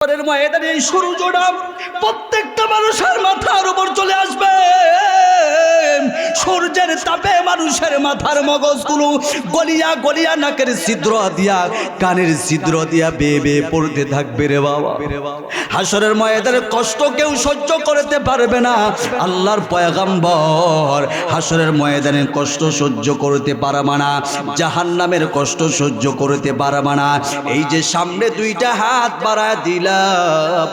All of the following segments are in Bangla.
ময়দানে সূর্যটা প্রত্যেকটা মানুষের মাথার উপর চলে আসবে। সূর্যের তাপে মানুষের মাথার মগজগুলো গলিয়া গলিয়া নাকের ছিদ্র দিয়া কানের ছিদ্র দিয়া বেয়ে বেয়ে পড়তে থাকবে রে বাবা। হাসরের ময়দানের কষ্ট কেউ সহ্য করতে পারবে না। আল্লাহর পয়গম্বর হাসরের ময়দানের কষ্ট সহ্য করতে পারবে না, জাহান্নামের কষ্ট সহ্য করতে পারবে না। এই যে সামনে দুইটা হাত বাড়া দিলাম,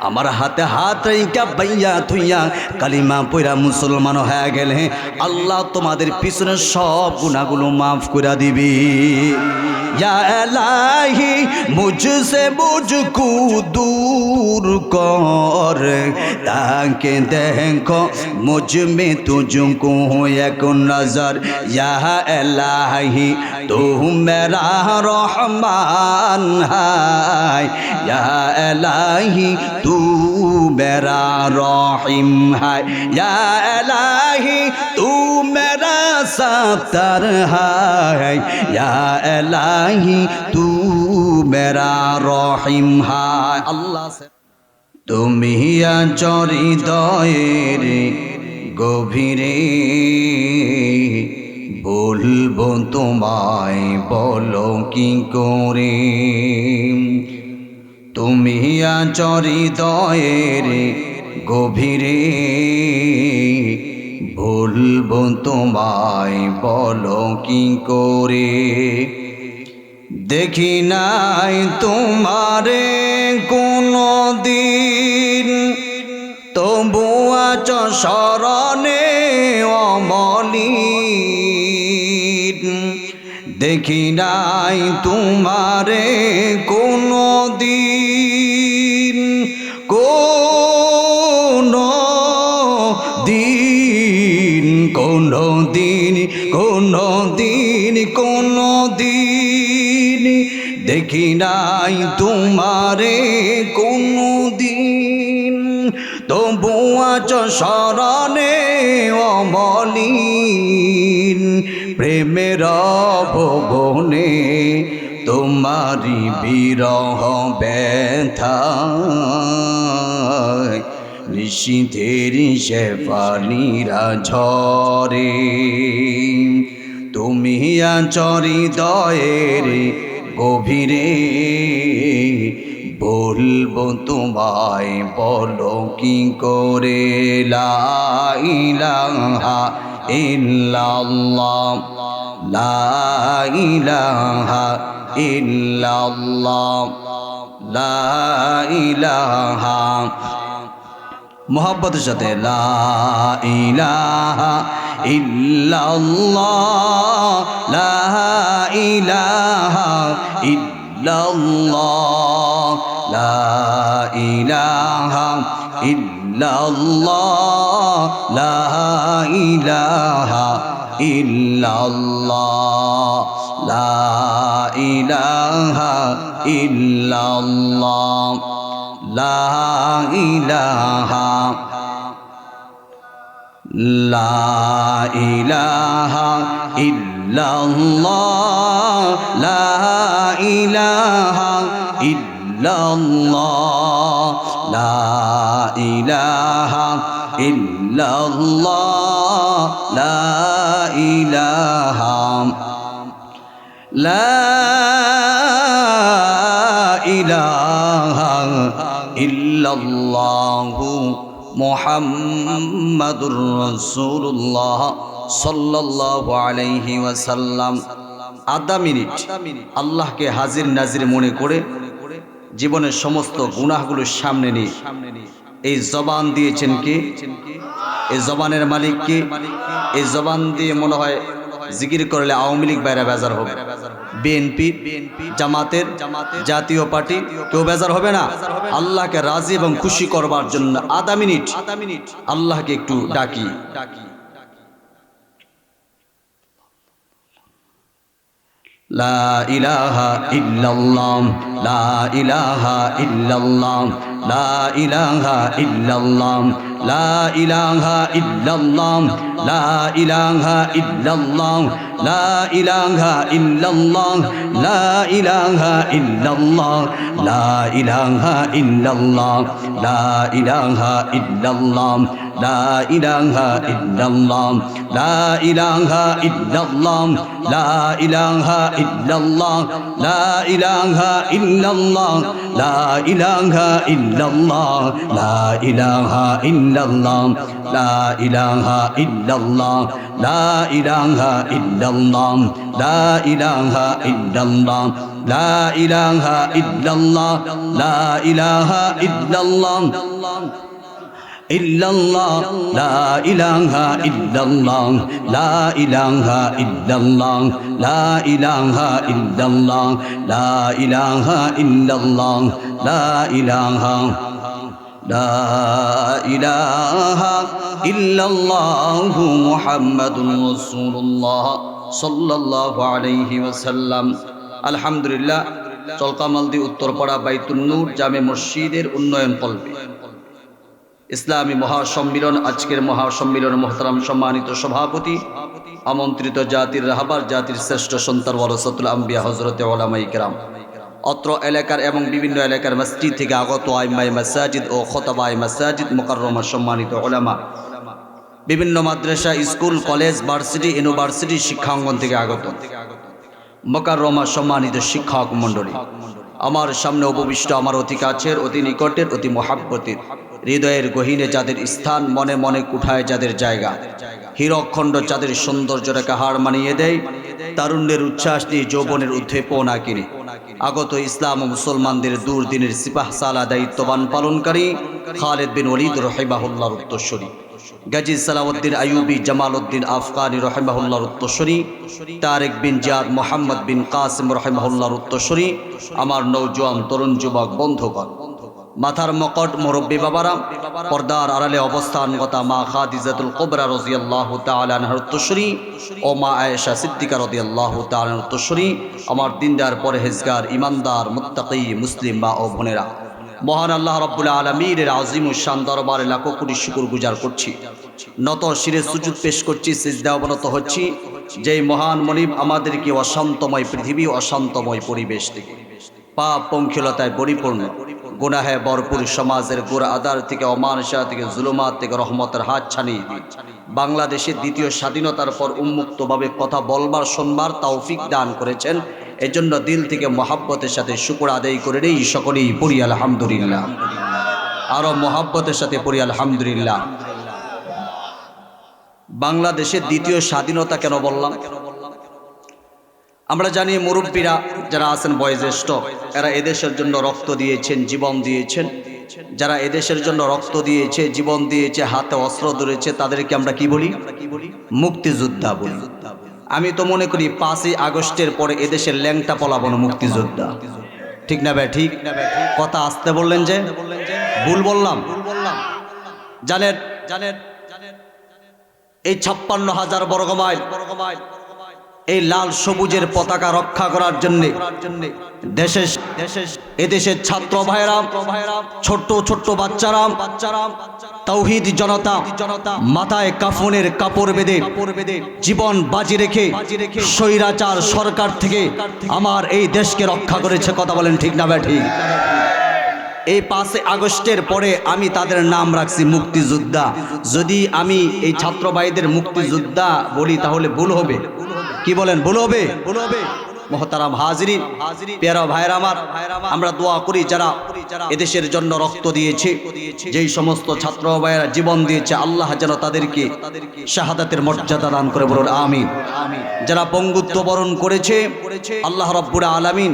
আমার হাতে হাত রেখা বাইয়া থুইয়া কালিমা পয়রা মুসলমান হয়ে গেলে আল্লাহ তোমাদের পিছনে সব গুনাহগুলো মাফ করে দিবি। या इलाही मुझसे मुझको दूर कर, ताकि देखो मुझ में तुझको एक नजर। या इलाही तू मेरा रहमान है, या इलाही तू मेरा रहीम है, या इलाही तू मेरा सत्तर है, या इलाही तू मेरा रहीम है। अल्लाह से তুমি আচরি দয়ের গভীরে বলবো তোমায় বলো কি করে। তুমি আচরি দয়ের গভীরে বলবো তোমায় বলো কি করে। দেখি নাই তোমারে কোনো দিন, তবু আছো শরণে অমলিন। দেখি নাই তোমারে কোনো দিন, কোনো দিন, কোনো দিন, কোনো দিন, কোনো দিন দেখি নাই তোমারে কোনো দিন, তবু আছো শরণে অমলিন। প্রেমের ভুবনে তোমারি বিরহ ব্যথা, নিশীথের শেফালিরা ঝরে। তুমি আচরি দয়ের গভীরে বলবো তোমায় বলো কি করে। লা ইলাহা ইল্লাল্লাহ, লা ইলাহা ইল্লাল্লাহ, লা ইলাহা, মোহাব্বতের সাথে লা ইলাহা ইল্লাল্লাহ, লা ইলাহা ইল্লাল্লাহ, লা ইলাহা ইল্লাল্লাহ, লা ইলাহা ইল্লাল্লাহ, লা ইলাহা ইল্লাল্লাহ, লা ইলাহা, লা ইলাহা ইল্লাল্লাহ, লা ইলাহা ইল্লাল্লাহ, লা ইলাহা ইল্লাল্লাহ, লা ইলাহা, লা ইলাহা ইল্লাল্লাহু মুহাম্মাদুর রাসূলুল্লাহ সাল্লাল্লাহু আলাইহি ওয়াসাল্লাম। আধা মিনিট আল্লাহকে হাজির নাজির মনে করে জীবনের সমস্ত গুনাহগুলো সামনে নিয়ে এই জবান দিয়েছেন কে? এই জবানের মালিক কে? এই জবান দিয়ে মনে হয় জিকির করলে আওয়ামী লীগ বাইরে বেজার হবে, বিএনপি, জামাতের, জাতীয় পার্টি কেউ বেজার হবে না। আল্লাহকে রাজি এবং খুশি করবার জন্য আধা মিনিট আল্লাহকে একটু ডাকি। লা ইলাহা ইল্লাল্লাহ, লা ইলাহা ইল্লাল্লাহ, লা ইলাহা ইল্লাল্লাহ, লা ইলাহা ইল্লাল্লাহ লা ইলাহা ইল্লাল্লাহ লা ইলাহা ইল্লাল্লাহ লা ইলাহা ইল্লাল্লাহ লা ইলাহা ইল্লাল্লাহ লা ইলাহা ইল্লাল্লাহ লা ইলাহা ইল্লাল্লাহ লা ইলাহা ইল্লাল্লাহ লা ইলাহা ইল্লাল্লাহ লা ইলাহা ইল্লাল্লাহ লা ইলাহা ইল্লাল্লাহ লা ইলাহা ইল্লাল্লাহ লা ইলাহা ইল্লাল্লাহ লা ইলাহা ইল্লাল্লাহ লা ইলাহা ইল্লাল্লাহ লা ইলাহা ইল্লাল্লাহ লা ইলাহা ইল্লাল্লাহ illallah la ilaha illallah la ilaha illallah la ilaha illallah la ilaha illallah la ilaha illallah muhammadun rasulullah sallallahu alayhi wa sallam alhamdulillah চলকামালদি Uttarpara Baitun নূর জামে মসজিদের উন্নয়ন কল্পে ইসলামী মহাসম্মিলন আজকের মহাসম্মিলন মোহতারাম সম্মানিত সভাপতি আমন্ত্রিত জাতির রাহবার জাতির শ্রেষ্ঠ সন্তান ওয়ারাসাতুল আম্বিয়া হযরতে উলামায়ে কেরাম অত্র এলাকার এবং বিভিন্ন এলাকার মসজিদ থেকে আগত আইম্মায়ে মাসাজিদ ও খতাবায়ে মাসাজিদ মুকাররমা সম্মানিত উলামা বিভিন্ন মাদ্রাসা স্কুল কলেজ ভার্সিটি ইউনিভার্সিটি শিক্ষাঙ্গন থেকে আগত মুকাররমা সম্মানিত শিক্ষক মণ্ডলী আমার সামনে উপবিষ্ট আমার অতি কাছের অতি নিকটের অতি মহাব্বতের হৃদয়ের গহীনে যাদের স্থান মনে মনে কুঠায় যাদের জায়গা হীরকখণ্ড যাদের সৌন্দর্যটাকে হার মানিয়ে দেয় তারুণ্যের উচ্ছ্বাস নিয়ে যৌবনের উদ্দীপনা কিনে আগত ইসলাম ও মুসলমানদের দুর্দিনের সিপাহ সালা দায়িত্ববান পালনকারী খালিদ বিন ওয়ালিদ রাহিমাহুল্লাহর উত্তরসূরি গাজী সালাউদ্দিন আইয়ুবী জামালউদ্দিন আফগানি রাহিমাহুল্লাহর উত্তরসূরি তারেক বিন জিয়াদ মোহাম্মদ বিন কাসিম রাহিমাহুল্লাহর উত্তরসূরি আমার নওজোয়ান তরুণ যুবক বন্ধুগণ মাথার মকট মুরব্বী বাবারা পর্দার আড়ালে অবস্থানগত মা খাদিজাতুল কুবরা রাদিয়াল্লাহু তাআলা আনহার উত্তরসূরি ও মা আয়েশা সিদ্দিকা রাদিয়াল্লাহু তাআলা আনহার উত্তরসূরি আমার দিনদার পরহেজগার ইমানদার মুত্তাকি মুসলিম মা ও বোনেরা মহান আল্লাহ রাব্বুল আলামিনের আযীম ও শান দরবারে লাখো কোটি শুকরগুজার করছি নত শিরে সুজুদ পেশ করছি সিজদা অবনত হচ্ছি যেই মহান মনিব আমাদেরকে অশান্তময় পৃথিবী অশান্তময় পরিবেশ থেকে পাপ পঙ্কিলতায় পরিপূর্ণ গুনাহে ভরপুর সমাজের গোড়া আদার থেকে অমানুষা থেকে জুলুমাত থেকে রহমতের হাত ছানিয়ে দিই বাংলাদেশের দ্বিতীয় স্বাধীনতার পর উন্মুক্তভাবে কথা বলবার শুনবার তৌফিক দান করেছেন এজন্য দিল থেকে মহাব্বতের সাথে শুকর আদায় করে নেই সকলেই পড়ি আলহামদুলিল্লাহ আরো মহাব্বতের সাথে পড়ি আলহামদুলিল্লাহ বাংলাদেশের দ্বিতীয় স্বাধীনতা কেন বললাম আমরা জানি মুরব্বীরা যারা আছেন বয়োজ্যেষ্ঠ এরা এদেশের জন্য রক্ত দিয়েছেন জীবন দিয়েছেন যারা এদেশের জন্য রক্ত দিয়েছে জীবন দিয়েছে হাতে অস্ত্র ধরেছে তাদেরকে আমরা কি বলি মুক্তিযোদ্ধা বলি আমি তো মনে করি 5ই আগস্টের পরে এদেশের ল্যাংটা পলাবন মুক্তিযোদ্ধা ঠিক না ভাই ঠিক কথা আসতে বললেন যে ভুল বললাম জানেন এই 56,000 বর্গমাইল এই লাল সবুজের পতাকা রক্ষা করার জন্য এদেশের ছাত্র ভাইরা ছোট্ট ছোট্ট বাচ্চারা তাওহীদ জনতা মাথায় কাফনের কাপড় বেঁধে জীবন বাজি রেখে স্বৈরাচার সরকার থেকে আমার এই দেশকে রক্ষা করেছে কথা বলেন ঠিক না ভাই ঠিক এই 5 আগস্টের পরে আমি তাদের নাম রাখছি মুক্তিযোদ্ধা যদি আমি এই ছাত্র ভাইদের মুক্তিযোদ্ধা বলি তাহলে ভুল হবে কি বলেন ভুল হবে মোহতারাম হাজিরিন প্যারা ভাইরা আমার আমরা দোয়া করি যারা এদেশের জন্য রক্ত দিয়েছে যেই সমস্ত ছাত্র ভাইরা জীবন দিয়েছে আল্লাহ যেন তাদেরকে শাহাদাতের মর্যাদা দান করে বলুন আমিন যারা পঙ্গুত্ব বরণ করেছে আল্লাহ রাব্বুল আলামিন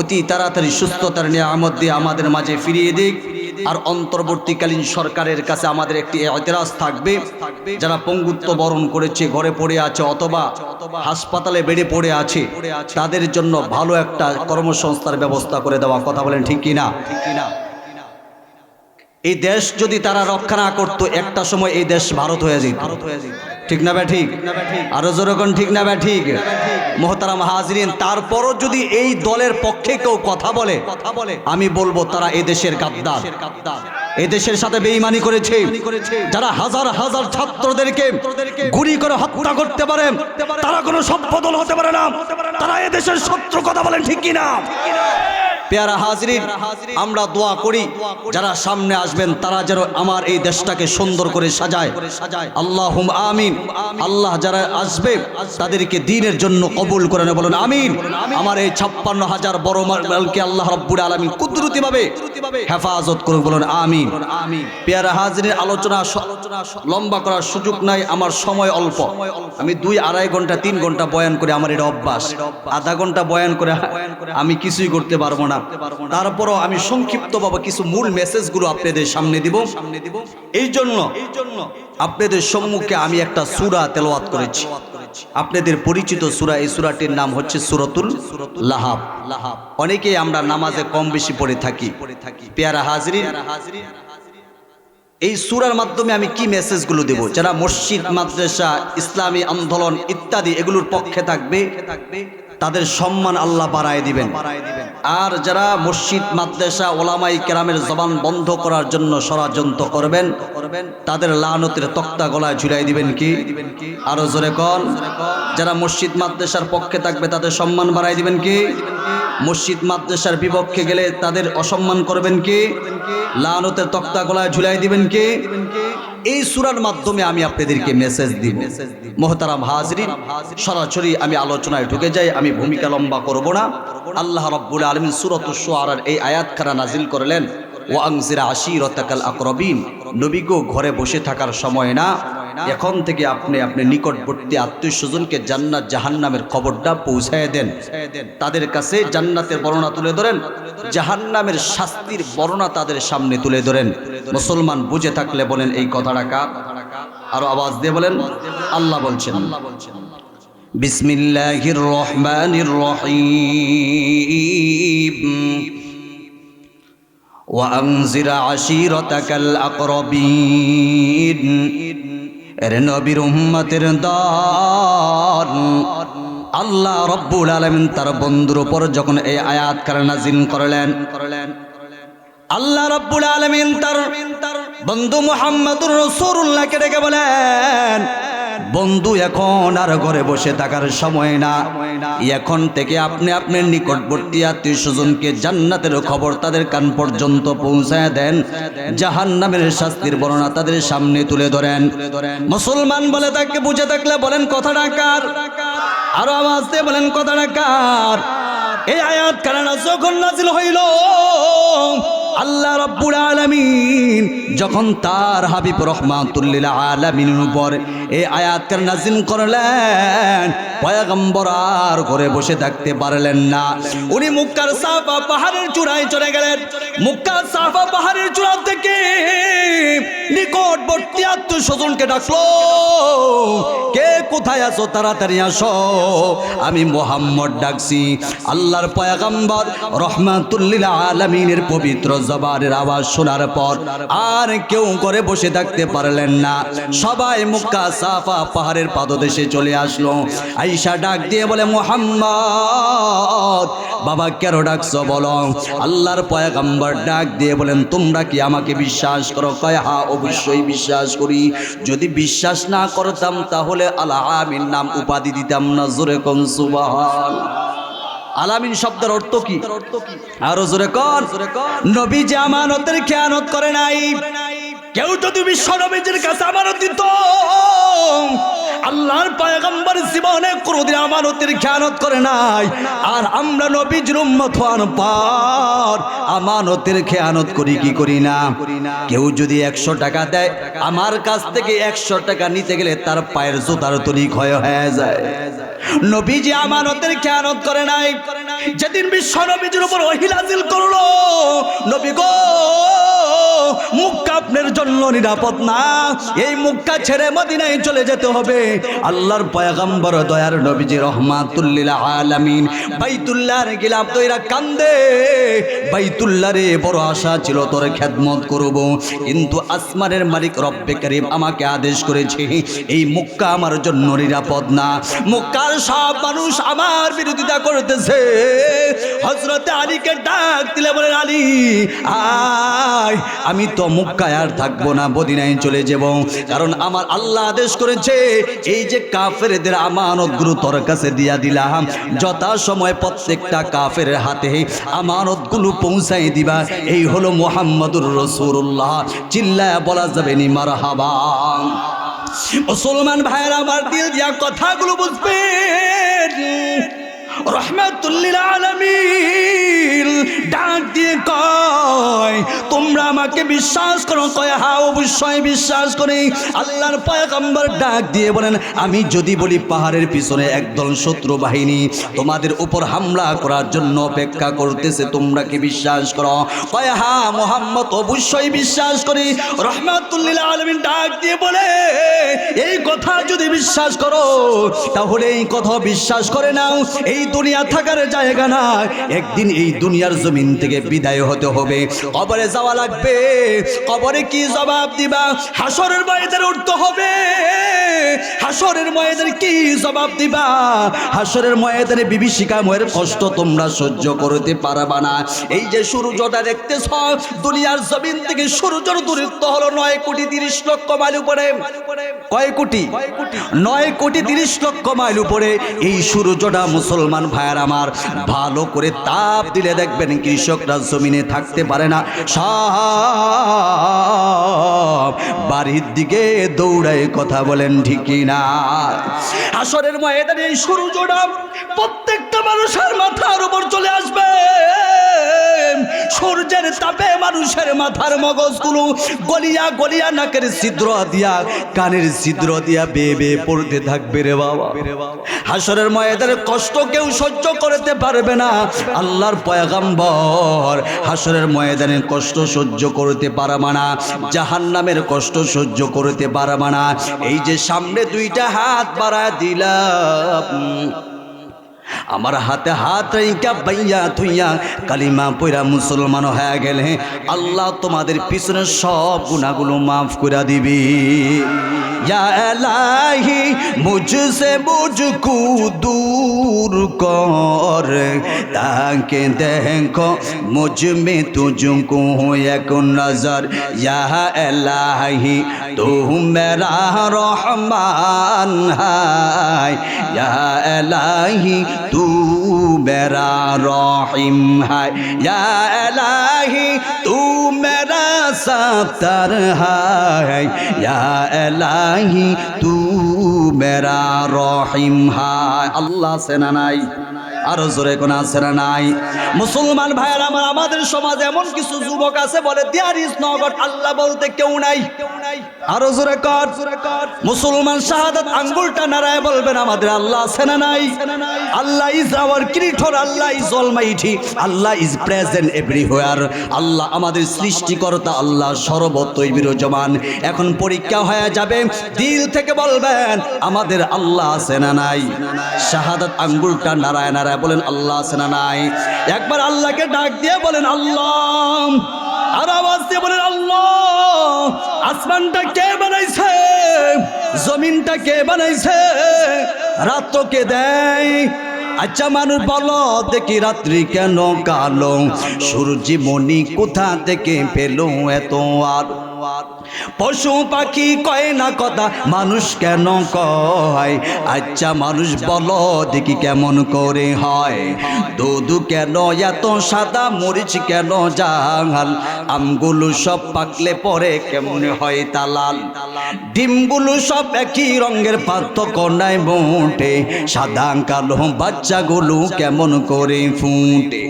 অতি তাড়াতাড়ি সুস্থতার নিয়ামত দিয়ে আমাদের মাঝে ফিরিয়ে দিক আর অন্তর্বর্তীকালীন সরকারের কাছে আমাদের একটি এতরাজ থাকবে যারা পঙ্গুত্ব বরণ করেছে ঘরে পড়ে আছে অথবা হাসপাতালে বেডে পড়ে আছে তাদের জন্য ভালো একটা কর্মসংস্থার ব্যবস্থা করে দেওয়া কথা বলেন ঠিক কিনা এই দেশ যদি তারা রক্ষা না করতো একটা সময় এই দেশ ভারত হয়ে যেত ঠিক না ভাই ঠিক আরো যেরকম ঠিক না ভাই ঠিক মোহতারাম হাজিরিন তারপরও যদি এই দলের পক্ষে কেউ কথা বলে আমি বলবো তারা এই দেশের গাদ্দার এই দেশের সাথে বেঈমানি করেছে, যারা হাজার হাজার ছাত্রদেরকে গুলি করে হত্যা করতে পারে, তারা কোনো সভ্য দল হতে পারে না। তারা এই দেশের শত্রু, কথা বলেন ঠিক কিনা? পেয়ারা হাজরিন, আমরা দোয়া করি যারা সামনে আসবেন তারা যেন আমার এই দেশটাকে সুন্দর করে সাজায়। আল্লাহুম্মা আমিন। আল্লাহ যারা আসবে তাদেরকে দ্বীনের জন্য কবুল করে নেন, বলুন আমিন। আমার এই 56,000 বড় মালকে আল্লাহ রাব্বুল আলামিন কুদরতিভাবে হেফাজত করুন, বলুন আমিন। পেয়ারা হাজরিন, আলোচনা লম্বা করার সুযোগ নাই, আমার সময় অল্প। আমি 2-2.5 ঘন্টা 3 ঘন্টা বয়ান করে আমার এটা অভ্যাস। আধা ঘন্টা বয়ান করে আমি কিছুই করতে পারবো না। তারপরও আমি সংক্ষিপ্তভাবে কিছু মূল মেসেজগুলো আপনাদের সামনে দিব। এই জন্য আপনাদের সম্মুখে আমি একটা সূরা তেলাওয়াত করেছি, আপনাদের পরিচিত সূরা। এই সূরাটির নাম হচ্ছে সূরাতুল লাহাব। অনেকেই আমরা নামাজে কম বেশি পড়ে থাকি। পেয়ারা হাজরিন, এই সূরার মাধ্যমে আমি কি মেসেজগুলো দেব? যারা মসজিদ, মাদ্রাসা, ইসলামী আন্দোলন ইত্যাদি এগুলোর পক্ষে থাকবে তাদের সম্মান আল্লাহ বাড়ায় দিবেন। আর যারা মসজিদ, মাদ্রাসা, ওলামাই কেরামের জবান বন্ধ করার জন্য ষড়যন্ত্র করবেন তাদের লানতের তক্তা গলায় ঝুলাই দিবেন কি? আরো জোরে কোন। যারা মসজিদ মাদ্রাসার পক্ষে থাকবে তাদের সম্মান বাড়ায় দিবেন কি? মসজিদ মাদ্রাসার বিপক্ষে গেলে তাদের অসম্মান করবেন কি? লানতের তক্তা গলায় ঝুলাই দিবেন কি? এই সূরার মাধ্যমে আমি আপনাদেরকে মেসেজ দিব। মুহতারাম হাজরিন, সরাসরি আমি আলোচনায় ঢুকে যাই, আমি ভূমিকা লম্বা করব না। আল্লাহ রাব্বুল আলামিন সূরাতুশ শুআরার এই আয়াতখানা নাজিল করলেন, ওয়া আনজির আশীরাতাকাল আকরাবিন। নবী গো, ঘরে বসে থাকার সময় না, এখন থেকে আপনি আপনার নিকটবর্তী আত্মীয় স্বজনকে জান্নাত জাহান্নামের খবরটা পৌঁছায় দেন। তাদের কাছে জান্নাতের বর্ণনা তুলে ধরেন, জাহান্নামের শাস্তির বর্ণনা তাদের সামনে তুলে ধরেন। মুসলমান বুঝে থাকলে বলেন এই কথাটা কার? আরো আওয়াজ দিয়ে বলেন। আল্লাহ বলছেন, বিসমিল্লাহির রহমানির রহিম, ওয়া আনজির আশীরাতাকাল আকরাবিন। এর নবীর উম্মতের দল, আল্লাহ রাব্বুল আলামিন তার বন্ধুর উপর যখন এই আয়াত কার নাযিল করলেন, আল্লাহ রাব্বুল আলামিন তার বন্ধু মুহাম্মদুর রাসূলুল্লাহকে ডেকে বলেন, বন্ধু, এখন আর ঘরে বসে থাকার সময় না, এখন থেকে আপনি আপনার নিকটবর্তী আত্মীয় স্বজনকে জান্নাতের খবর তাদের কান পর্যন্ত পৌঁছায় দেন, জাহান্নামের শাস্তির বর্ণনা তাদের সামনে তুলে ধরেন। মুসলমান বলে তাকে বুঝে থাকলে বলেন কথাটা কার? আরো আওয়াজ দিয়ে বলেন কথাটা কার? এই আয়াত কারণে যখন নাযিল হইল, আল্লাহ রাব্বুল আলামিন যখন তার হাবিব রাহমাতুল লিল আলামিনের উপর এই আয়াত কার নাযিল করলেন, পয়গম্বর আর ঘরে বসে থাকতে পারলেন না। উনি মক্কার সাফা পাহাড়ের চূড়ায় চলে গেলেন। মক্কার সাফা পাহাড়ের চূড়া থেকে নিকটবর্তী আত্মীয় স্বজনকে ডাকলো, কে কোথায় আছো? তাড়াতাড়ি আসো, আমি মুহাম্মদ ডাকছি। আল্লাহর পয়গম্বর রাহমাতুল লিল আলামিনের পবিত্র জবানের আওয়াজ শোনার পর আর কেউ ঘরে বসে থাকতে পারলেন না। সবাই মক্কা সাফা পাহাড়ের পাদদেশে চলে আসলো। আয়েশা ডাক দিয়ে বলে, মুহাম্মদ, বাবা কেন ডাকছো বলো? আল্লাহর পয়গম্বর ডাক দিয়ে বলেন, তোমরা কি আমাকে বিশ্বাস করো? কয়, হ্যাঁ অবশ্যই বিশ্বাস করি। যদি বিশ্বাস না করতাম তাহলে আল আমিন নাম উপাধি দিতাম না। জোরে কোন সুবহানাল্লাহ। আলামিন শব্দের অর্থ কি? আরো জোরে কোন। নবী যে আমানতের খেয়ানত করে নাই। কেউ যদি বিশ্ব নবীর কাছে আমানত দিত, আল্লাহর পয়গম্বর জীবনে কোনদিন আমানতের খেয়ানত করে নাই। আর আমরা নবীর উম্মত হওয়ার পর আমানতের খেয়ানত করি কি করি না? কেউ যদি 100 টাকা দেয়, আমার কাছ থেকে 100 টাকা নিতে গেলে তার পায়ের জুতার তলি ক্ষয় হয়ে যায়। নবীজি আমানতের খেয়ানত করে নাই। যেদিন বিশ্ব নবীর উপর ওহী নাযিল করলো, নবী গো, মক্কা আপনার জন্য নিরাপদ না, এই মক্কা ছেড়ে মদিনায় চলে যেতে হবে। আল্লাহর পয়গম্বর দয়ার নবীজি রাহমাতুল লিল আলামিন বাইতুল্লাহর গিলাফ দইরা কান্দে, বাইতুল্লাহ রে বড় আশা ছিল তোর খেদমত করব, কিন্তু আসমানের মালিক রব্বে কারীম আমাকে আদেশ করেছে এই মক্কা আমার জন্য নিরাপদ না। মক্কার সব মানুষ আমার বিরোধিতা করতেছে। হযরত আলীকে ডাক দিলে বলেন, আলী আয়, আমি তো মক্কায় আর থাকবো না, মদিনায় চলে যাব, কারণ আমার আল্লাহ আদেশ করেছে এই যে কাফেরদের আমানতগুলো তোর কাছে দিয়া দিলাম, যথা সময় প্রত্যেকটা কাফেরের হাতে আমানতগুলো পৌঁছাই দিবা। এই হলো মুহাম্মদুর রাসূলুল্লাহ। চিল্লায়া বলা যাবে নি মারহাবা। মুসলমান ভাইরা আমার, দিল দিয়া কথাগুলো বুঝবেন। রহমাতুল লিল আলামিন ডাক দিয়ে কয় তোমরা আমাকে বিশ্বাস করো? কয় হ্যাঁ অবশ্যই বিশ্বাস করি। আল্লাহর পয়গম্বর ডাক দিয়ে বলেন আমি যদি বলি পাহাড়ের পিছনে একদল শত্রু বাহিনী তোমাদের উপর হামলা করার জন্য অপেক্ষা করতেছে, তোমরা কি বিশ্বাস করো? কয় হ্যাঁ মুহাম্মদ অবশ্যই বিশ্বাস করি। রহমাতুল লিল আলামিন ডাক দিয়ে বলে এই কথা যদি বিশ্বাস করো তাহলে এই কথা বিশ্বাস করে নাও, এই দুনিয়া থাকার জায়গা না, একদিন এই দুনিয়ার জমিন থেকে বিদায় হতে হবে, কবরে যাওয়া লাগবে। কবরে কি জবাব দিবা? হাসরের ময়দানে উঠতে হবে। হাসরের ময়দানে কি জবাব দিবা? হাসরের ময়দানে বিভীষিকাময়ের কষ্ট তোমরা সহ্য করতে পারবা না। এই যে সূর্যটা দেখতেছ, দুনিয়ার জমিন থেকে সূর্যের দূরত্ব হলো 9,30,00,000 মাইল উপরে। কয় কোটি? 9,30,00,000 মাইল উপরে এই সূর্যটা মুসলমান ভাইয়ার আমার, ভালো করে তাপ দিলে দেখবেন কৃষকরা জমিনে থাকতে পারে না, সব বাড়ির দিকে দৌড়ায়। কথা বলেন ঠিক না? হাসরের ময়দানে এই সূর্যটা প্রত্যেকটা মানুষের মাথার উপর চলে আসবে। সূর্যের তাপে মানুষের মাথার মগজগুলো গলিয়া গলিয়া নাকের ছিদ্র দিয়া কানের ছিদ্র দিয়া বেয়ে বেয়ে পড়তে থাকবে রে বাবা। হাসরের ময়দানের কষ্ট কেউ সহ্য করতে পারবে না। আল্লাহর পয়গম্বর হাসরের ময়দানের কষ্ট সহ্য করতে পারবে না, জাহান্নামের কষ্ট সহ্য করতে পারবে না। এই যে সামনে দুইটা হাত বাড়ায় দিলাম, আমার হাতে হাত রেখা বাইয়া থুইয়া কালিমা পয়রা মুসলমান হয়ে গেলে আল্লাহ তোমাদের পিছনে সব গুনাহগুলো মাফ করে দিবি। या इलाही मुझसे मुझको दूर कर, ताकि देखो मुझ में तुझको एक नजर। या इलाही तू मेरा रहमान है, या इलाही तू मेरा रहीम है, या इलाही तू मेरा सत्तर है, या इलाही तू मेरा रहीम है। अल्लाह से ना नाई আর জোরে কোন আছে না নাই? মুসলমান ভাইয়ের আমার, আমাদের সমাজে এমন কিছু যুবক আছে বলে দেয়ার ইজ নো গড, আল্লাহ বলতে কেউ নাই। আর জোরে কর। মুসলমান শাহাদাত আঙ্গুলটা নাড়ায় বলবেন আমাদের আল্লাহ আছে না নাই? Allah is our creator, Allah is almighty, Allah is present everywhere. আল্লাহ আমাদের সৃষ্টিকর্তা, আল্লাহ সর্বত্রই বিরাজমান। এখন পরীক্ষা হয়ে যাবে, দিল থেকে বলবেন আমাদের আল্লাহ আছে না নাই? শাহাদাত আঙ্গুলটা নাড়ায় নাড়ায় বলেন আল্লাহ আছে না নাই? একবার আল্লাহকে ডাক দিয়ে বলেন আল্লাহ, আর আওয়াজ দিয়ে বলেন আল্লাহ। আসমানটা কে বানাইছে? জমিনটা কে বানাইছে? রাত কে দেয়? আচ্ছা মানুষ বলো দেখি রাত্রি কেন কালো? সূর্যমণি কোথা থেকে পেল এত আর? পশু পাখি কয় না কথা, মানুষ কেন কয়? আচ্ছা মানুষ বলো দেখি কেমন করে হয়? দুধ কেন এত সাদা, মরিচ কেন জাল? আমগুলো সব পাকলে পরে কেমন হয় তালাল? ডিমগুলো সব একই রঙের, পার্থক্য নাই মোটে। সাদা কালো বাচ্চাগুলো কেমন করে ফুটে?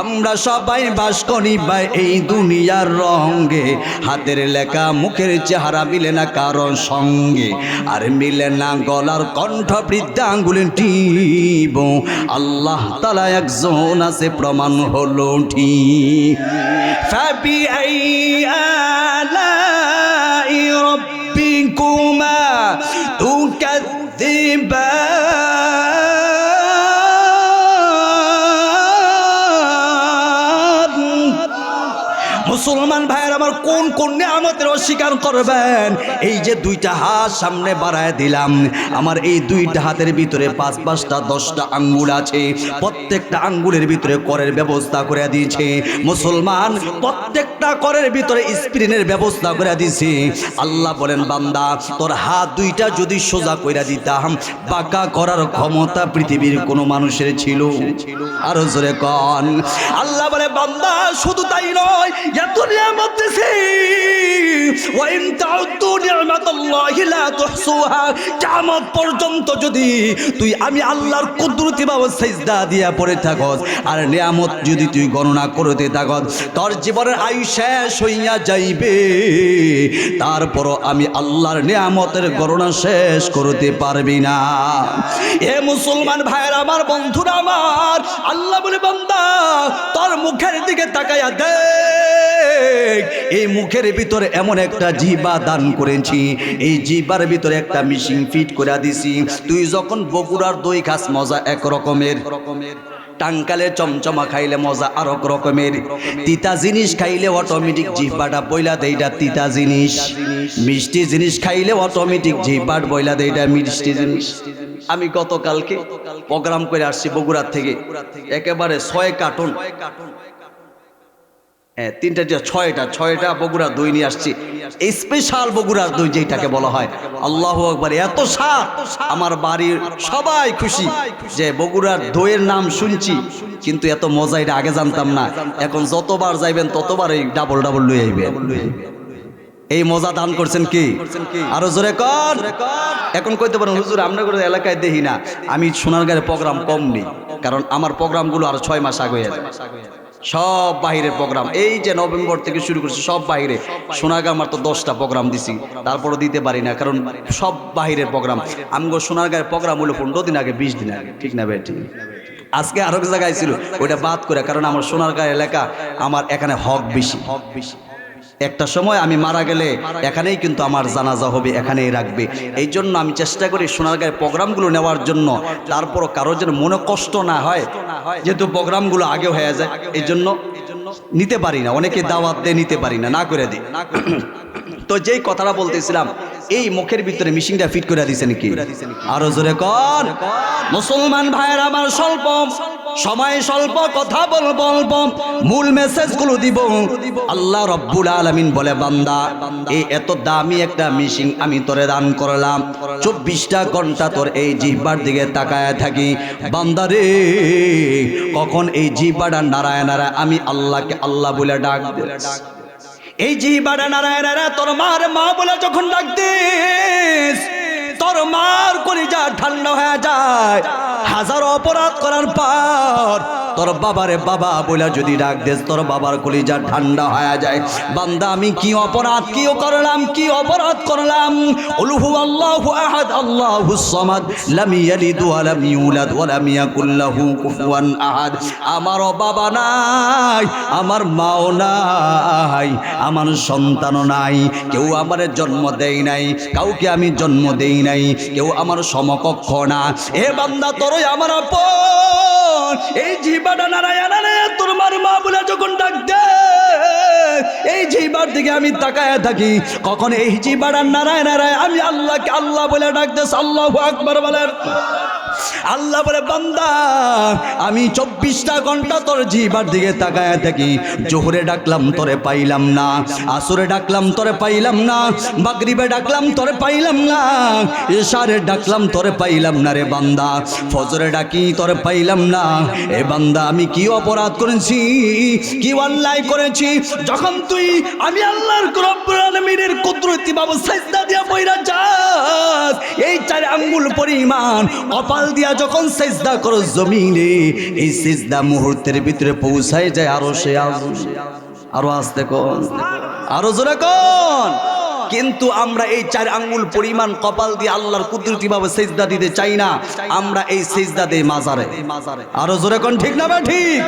আমরা সবাই বাস করি ভাই এই দুনিয়ার রঙে, হাতের লেখা মুখের চেহারা মিলে না কারো সঙ্গে, আর মিলে না গলার কণ্ঠ বৃদ্ধাঙ্গুলি টিব। আল্লাহ তাআলা একজন আছে প্রমাণ হলো ঠিক। ফাবি আলাই রাব্বিকুমা তুকাযযিবান। মুসলমান ভাইয়ের আমার কোন কোন নিয়ামতের অস্বীকার করবেন? এই যে দুইটা হাত সামনে বাড়ায় দিলাম, আমার এই দুইটা হাতের ভিতরে 5-5টা 10টা আঙ্গুল আছে, প্রত্যেকটা আঙ্গুলের ভিতরে করের ব্যবস্থা করে দিয়েছে মুসলমান, প্রত্যেকটা করের ভিতরে স্প্রিনের ব্যবস্থা করে দিয়েছে। আল্লাহ বলেন বান্দা তোর হাত দুইটা যদি সোজা কইরা দিতাম, বাঁকা করার ক্ষমতা পৃথিবীর কোন মানুষের ছিল? আরো জোরে কোন। আল্লাহ বলে বান্দা শুধু তাই নয়, এত নিয়ামত দিছি, ওয়া ইন তাউদ্দু নি'মাতাল্লাহি লা তুহসুহা, কিয়ামত পর্যন্ত যদি তুই আমি আল্লাহর কুদরতি ভাবে সিজদা দিয়া পড়ে থাকস আর নিয়ামত যদি তুই গণনা করতে থাকস, তোর জীবনের আয়ু শেষ হইয়া যাইবে, তারপরও আমি আল্লাহর নিয়ামতের গণনা শেষ করতে পারবি না। এ মুসলমান ভাইয়ের আমার, বন্ধুরা আমার, আল্লাহ বলে বান্দা তোর মুখের দিকে তাকায়া দেখ, এই মুখের ভিতরে এমন একটা জিহ্বা দান করেছি, এই জিহ্বার ভিতরে একটা মেশিন ফিট করে দিছি। তুই যখন বগুড়ার দই খাস মজা এক রকমের, টাঙ্কালে চমচমা খাইলে মজা আর এক রকমের, তিতা জিনিস খাইলে অটোমেটিক জিহ্বাটা বইলা দেয় এটা তিতা জিনিস, মিষ্টি জিনিস খাইলে অটোমেটিক জিহ্বাট বইলা দেয় এটা মিষ্টি জিনিস। আমি গতকালকে প্রোগ্রাম করে আসছি বগুড়ার থেকে, একেবারে 6 কার্টন, ছয়টা বগুড়ার দই নিয়ে আসছি, স্পেশাল বগুড়ার দই যেটাকে বলা হয়। আল্লাহু আকবার, এত স্বাদ, আমার বাড়ির সবাই খুশি যে বগুড়ার দইয়ের নাম শুনছি, কিন্তু এত মজা এটা আগে জানতাম না। এখন যতবার যাইবেন ততবার এই ডাবল ডাবল লই আইবেন। এই মজা দান করছেন কি? আরো জোরে কর। এখন কইতে পারেন হুজুর আপনাদের এলাকায় দেখি না, আমি সোনারগাঁয়ের প্রোগ্রাম কম নেই, কারণ আমার প্রোগ্রামগুলো আর 6 মাস আগে হয়ে যায়, সব বাহিরের প্রোগ্রাম। এই যে নভেম্বর থেকে শুরু করছি সব বাহিরে, সোনারগাঁ আমার তো 10টা প্রোগ্রাম দিছি, তারপরও দিতে পারি না, কারণ সব বাহিরের প্রোগ্রাম। আমগো সোনারগাঁয়ের প্রোগ্রাম হলো 15 দিন আগে, 20 দিন আগে, ঠিক না ভাই? ঠিক। আজকে আরো এক জায়গায় ছিল, ওইটা বাদ করে, কারণ আমার সোনারগাঁ এলাকা, আমার এখানে হক বেশি। একটা সময় আমি মারা গেলে এখানেই কিন্তু আমার জানাজা হবে, এখানেই রাখবে। এই জন্য আমি চেষ্টা করি সোনারগাঁয়ের প্রোগ্রামগুলো নেওয়ার জন্য, তারপরও কারো যেন মনে কষ্ট না হয়, যেহেতু প্রোগ্রামগুলো আগে হয়ে যায়, এই জন্য নিতে পারি না, অনেকে দাওয়াত দিয়ে নিতে পারি না, না করে দিই। তো যেই কথাটা বলতেছিলাম, এই মুখের ভিতরে মেশিনটা ফিট করে দিয়েছেন কি? আরো জোরে কর। মুসলমান ভাইয়ের আমার, স্বল্প সময় স্বল্প কথা বলবো, মূল মেসেজগুলো দিব। আল্লাহ রাব্বুল আলামিন বলে বান্দা এই এত দামি একটা মেশিন আমি তোরে দান করলাম, 24টা ঘন্টা তোর এই জিহ্বার দিকে তাকায় থাকি। বান্দা রে, কখন এই জিহ্বাটা নারায় নারায় আমি আল্লাহকে আল্লাহ বলে ডাক দে, এই জিহ্বাটা নারায় নারায় তোর মার মা বলে যখন ডাক দিস, তোর মার কলিজা ঠান্ডা হয়ে যায়। হাজারো অপরাধ করার পর তোর বাবারে বাবা বলে যদি ডাক দেস, তোর বাবার কলিজা ঠান্ডা হয়ে যায়। বান্দা আমি কি অপরাধ কি করলাম, কি অপরাধ করলাম? উলহু আল্লাহু আহাদ আল্লাহুস সামাদ লাম ইয়ালিদ ওয়া লাম ইউলাদ ওয়া লাম ইয়াকুল লাহু কুফুয়ান আহাদ। আমারও বাবা নাই, আমার মাও নাই, আমার সন্তানও নাই, কেউ আমার জন্ম দেয় নাই, কাউকে আমি জন্ম দেই নাই, কেউ আমার সমকক্ষ না। এ বান্দা তোরই আমার আপন, এই জিহ্বাটা নারায় নারায় তোর মার মা বলে যখন ডাক দে, এই জিহ্বার দিকে আমি তাকায় থাকি, কখন এই জিহ্বাটা নারায় নারায় আমি আল্লাহকে আল্লাহ বলে ডাক দেস। আল্লাহু আকবার বলেন। আল্লাহ বলে বান্দা আমি 24টা ঘন্টা তোর জিহ্বার দিকে তাকায় থাকি। জোহরে ডাকলাম তোরে পাইলাম না, আসরে ডাকলাম তোরে পাইলাম না, মাগরিবে ডাকলাম তোরে পাইলাম না, ইশারে ডাকলাম তোরে পাইলাম না রে বান্দা, ফজরে ডাকি তোরে পাইলাম না। এ বান্দা আমি কি অপরাধ করেছি, কি অন্যায় করেছি, যখন তুই আমি আল্লাহর রব্বুল আলামিনের কুদরতি ভাবে সিজদা দিয়া পয়রা যাস, এই 4 আঙ্গুল পরিমাণ কপাল দিয়া যখন সিজদা করো জমিনে, এই সিজদা মুহূর্তের ভিতরে পৌঁছায় যায় আরশে আযম। আরো আস্তে কোন, আরো জোরে কোন। কিন্তু আমরা এই 4 আঙ্গুল পরিমাণ কপাল দিয়ে আল্লাহর কুদরতি ভাবে সিজদা দিতে চাই না, আমরা এই সিজদা দেই মাজারে। আরো জোরে কোন, ঠিক না? ঠিক।